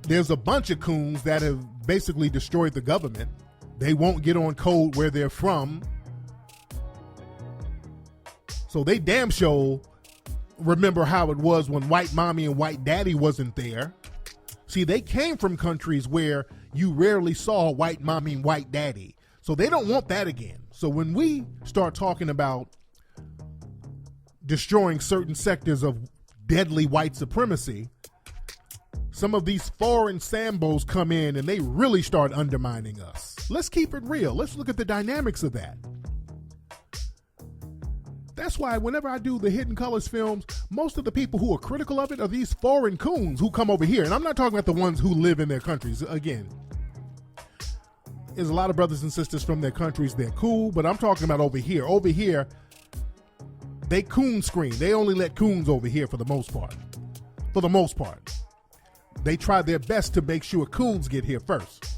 there's a bunch of coons that have basically destroyed the government. They won't get on code where they're from. So they damn sure remember how it was when white mommy and white daddy wasn't there. See, they came from countries where you rarely saw white mommy and white daddy. So they don't want that again. So when we start talking about destroying certain sectors of deadly white supremacy, some of these foreign Sambos come in and they really start undermining us. Let's keep it real. Let's look at the dynamics of that. That's why whenever I do the Hidden Colors films, most of the people who are critical of it are these foreign coons who come over here. And I'm not talking about the ones who live in their countries. Again, there's a lot of brothers and sisters from their countries. They're cool, but I'm talking about over here. Over here, they coon screen. They only let coons over here for the most part. For the most part. They try their best to make sure coons get here first.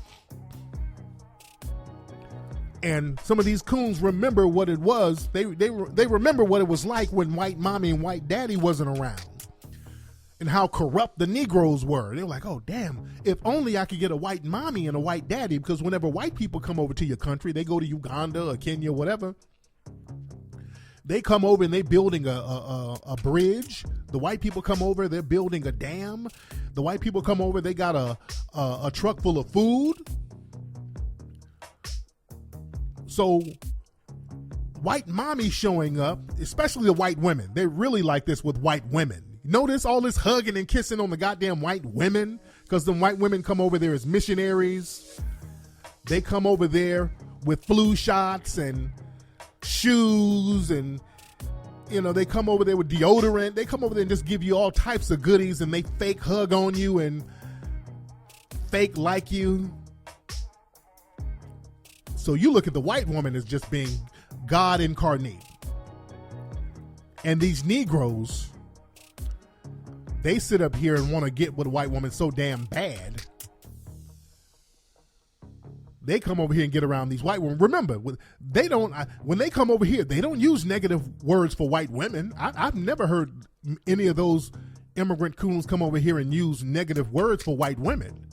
And some of these coons remember what it was. They remember what it was like when white mommy and white daddy wasn't around. And how corrupt the Negroes were. They were like, oh, damn, if only I could get a white mommy and a white daddy, because whenever white people come over to your country, they go to Uganda or Kenya, whatever. They come over and they're building a bridge. The white people come over, they're building a dam. The white people come over, they got a truck full of food. So white mommy showing up, especially the white women, they really like this with white women. Notice all this hugging and kissing on the goddamn white women, because the white women come over there as missionaries. They come over there with flu shots and shoes, and they come over there with deodorant. They come over there and just give you all types of goodies, and they fake hug on you and fake like you. So you look at the white woman as just being God incarnate. And these Negroes, they sit up here and want to get with a white woman so damn bad. They come over here and get around these white women. Remember, when they come over here, they don't use negative words for white women. I've never heard any of those immigrant coons come over here and use negative words for white women.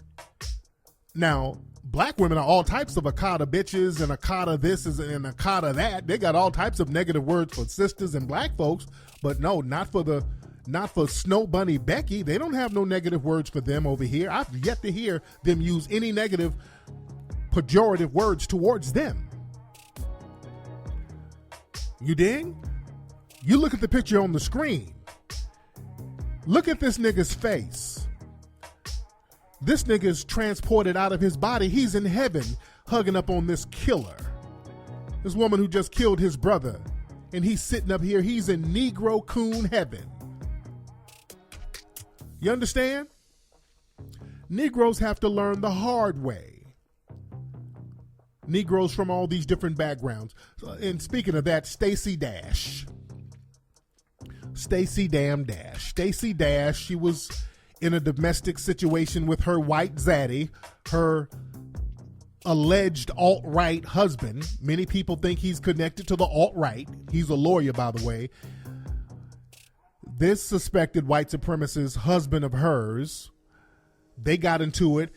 Now, black women are all types of Akata bitches and Akata this and Akata that. They got all types of negative words for sisters and black folks, but no, not for Snow Bunny Becky. They don't have no negative words for them over here. I've yet to hear them use any negative pejorative words towards them. You dig? You look at the picture on the screen. Look at this nigga's face. This nigga's transported out of his body. He's in heaven hugging up on this killer. This woman who just killed his brother. And he's sitting up here. He's in Negro coon heaven. You understand? Negroes have to learn the hard way. Negroes from all these different backgrounds. And speaking of that, Stacey Dash. Stacey damn Dash. Stacey Dash, she was in a domestic situation with her white zaddy, her alleged alt-right husband. Many people think he's connected to the alt-right. He's a lawyer, by the way. This suspected white supremacist husband of hers, they got into it.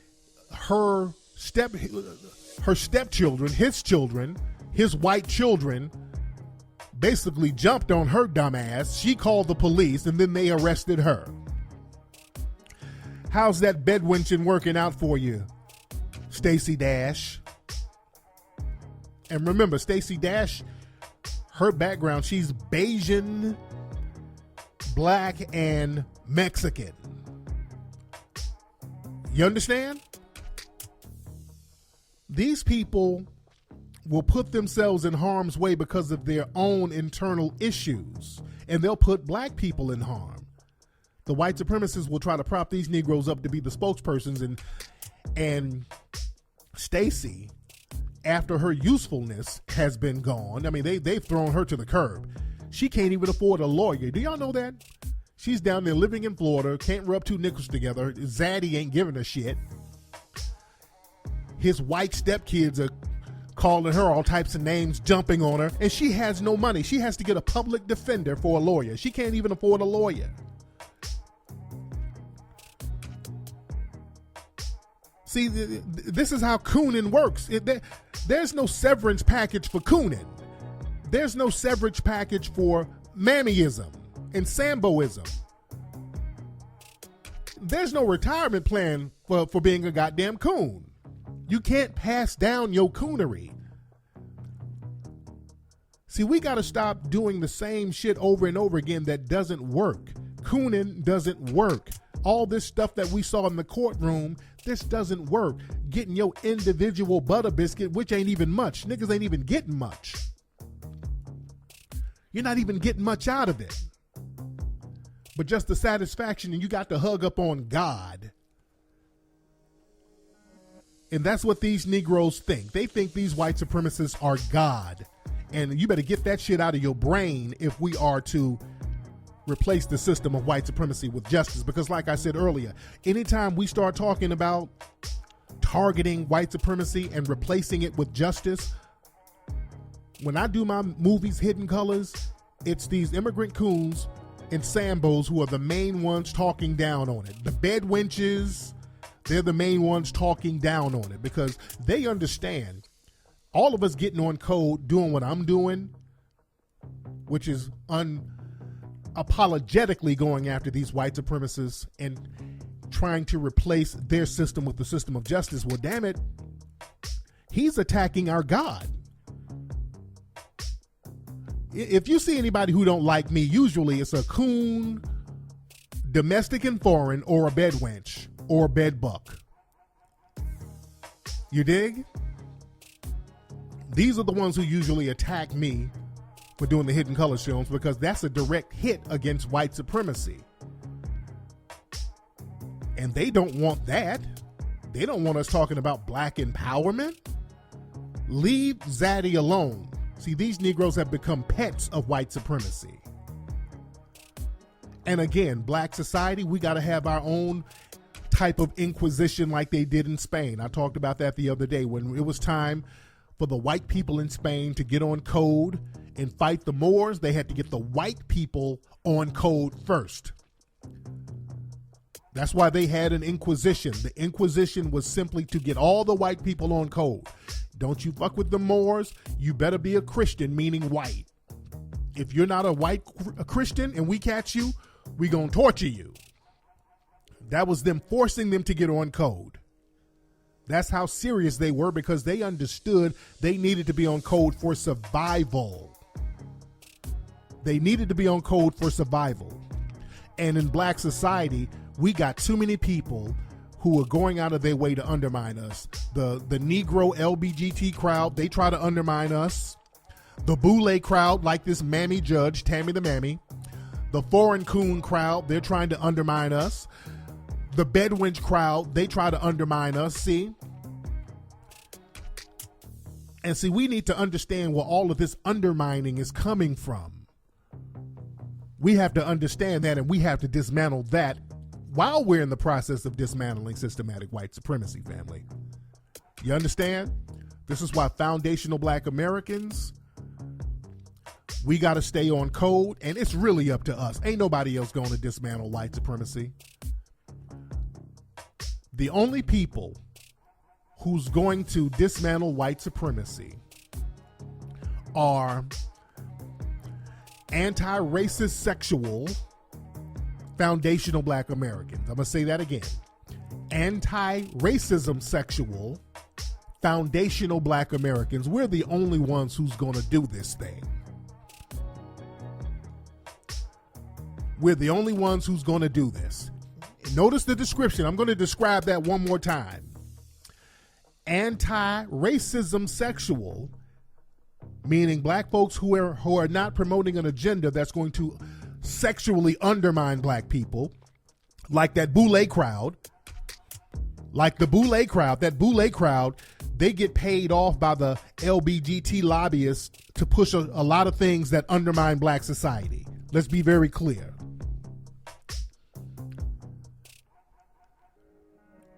Her stepchildren, his children, his white children, basically jumped on her dumb ass. She called the police and then they arrested her. How's that bedwenching working out for you, Stacey Dash? And remember, Stacey Dash, her background, she's Bayesian, black, and Mexican. You understand? These people will put themselves in harm's way because of their own internal issues, and they'll put black people in harm. The white supremacists will try to prop these Negroes up to be the spokespersons, and Stacey, after her usefulness has been gone, I mean, they've thrown her to the curb. She can't even afford a lawyer. Do y'all know that? She's down there living in Florida, can't rub two nickels together. Zaddy ain't giving a shit. His white stepkids are calling her all types of names, jumping on her, and she has no money. She has to get a public defender for a lawyer. She can't even afford a lawyer. See, this is how cooning works. There's no severance package for cooning. There's no severance package for mammyism and Samboism. There's no retirement plan for being a goddamn coon. You can't pass down your coonery. See, we got to stop doing the same shit over and over again that doesn't work. Cooning doesn't work. All this stuff that we saw in the courtroom, this doesn't work. Getting your individual butter biscuit, which ain't even much. Niggas ain't even getting much. You're not even getting much out of it. But just the satisfaction, and you got to hug up on God. And that's what these Negroes think. They think these white supremacists are God. And you better get that shit out of your brain if we are to replace the system of white supremacy with justice. Because like I said earlier, anytime we start talking about targeting white supremacy and replacing it with justice, when I do my movies Hidden Colors, it's these immigrant coons and Sambos who are the main ones talking down on it. The bed wenches, they're the main ones talking down on it because they understand all of us getting on code, doing what I'm doing, which is unapologetically going after these white supremacists and trying to replace their system with the system of justice. Well, damn it, he's attacking our God. If you see anybody who don't like me, usually it's a coon, domestic and foreign, or a bed wench, or a bed buck. You dig? These are the ones who usually attack me for doing the Hidden Colors films because that's a direct hit against white supremacy. And they don't want that. They don't want us talking about black empowerment. Leave Zaddy alone. See, these Negroes have become pets of white supremacy. And again, black society, we got to have our own type of inquisition like they did in Spain. I talked about that the other day when it was time for the white people in Spain to get on code and fight the Moors. They had to get the white people on code first. That's why they had an Inquisition. The Inquisition was simply to get all the white people on code. Don't you fuck with the Moors, you better be a Christian, meaning white. If you're not a Christian and we catch you, we gonna torture you. That was them forcing them to get on code. That's how serious they were because they understood they needed to be on code for survival. They needed to be on code for survival. And in black society, we got too many people who are going out of their way to undermine us. The Negro LBGT crowd, they try to undermine us. The Boule crowd, like this Mammy Judge, Tammy the Mammy. The foreign coon crowd, they're trying to undermine us. The bedwench crowd, they try to undermine us, see? And see, we need to understand where all of this undermining is coming from. We have to understand that, and we have to dismantle that while we're in the process of dismantling systematic white supremacy, family. You understand? This is why foundational black Americans, we got to stay on code, and it's really up to us. Ain't nobody else going to dismantle white supremacy. The only people who's going to dismantle white supremacy are anti-racist sexual foundational black Americans. I'm going to say that again. Anti-racism sexual foundational black Americans. We're the only ones who's going to do this thing. We're the only ones who's going to do this. Notice the description. I'm going to describe that one more time. Anti-racism sexual, meaning black folks who are not promoting an agenda that's going to sexually undermine black people, like that Boule crowd. Like the Boule crowd. That Boule crowd, they get paid off by the LBGT lobbyists to push a lot of things that undermine black society. Let's be very clear.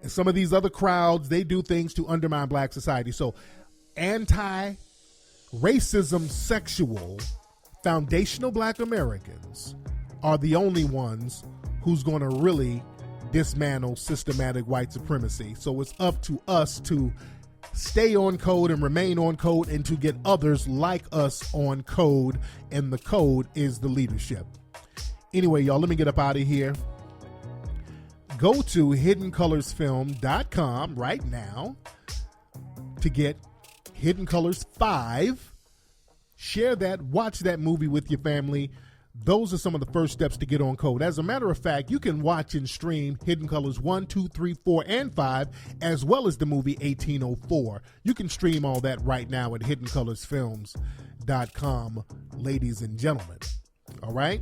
And some of these other crowds, they do things to undermine black society. So anti-racism sexual foundational black Americans are the only ones who's going to really dismantle systematic white supremacy. So it's up to us to stay on code and remain on code and to get others like us on code. And the code is the leadership. Anyway, y'all, let me get up out of here. Go to hiddencolorsfilm.com right now. to get Hidden Colors 5. Share that, watch that movie with your family. Those are some of the first steps to get on code. As a matter of fact, you can watch and stream Hidden Colors 1, 2, 3, 4, and 5, as well as the movie 1804. You can stream all that right now at hiddencolorsfilms.com, ladies and gentlemen. All right?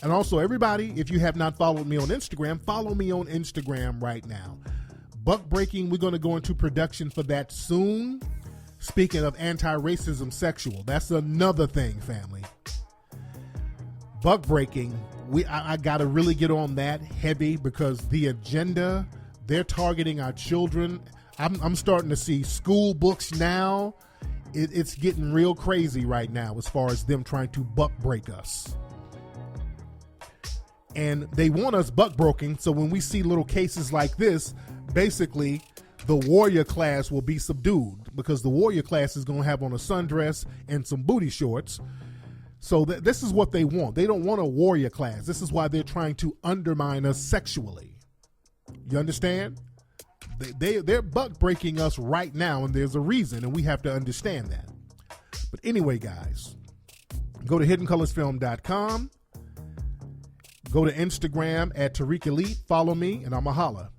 And also, everybody, if you have not followed me on Instagram, follow me on Instagram right now. Buck Breaking, we're going to go into production for that soon. Speaking of anti-racism sexual, that's another thing, family. Buck Breaking, I got to really get on that heavy because the agenda, they're targeting our children. I'm starting to see school books now. It's getting real crazy right now as far as them trying to buck break us. And they want us buck broken, so when we see little cases like this, basically the warrior class will be subdued because the warrior class is going to have on a sundress and some booty shorts. So this is what they want. They don't want a warrior class. This is why they're trying to undermine us sexually. You understand? They're buck breaking us right now, and there's a reason, and we have to understand that. But anyway, guys, go to hiddencolorsfilm.com. Go to Instagram at Tariq Elite. Follow me, and I'ma holla.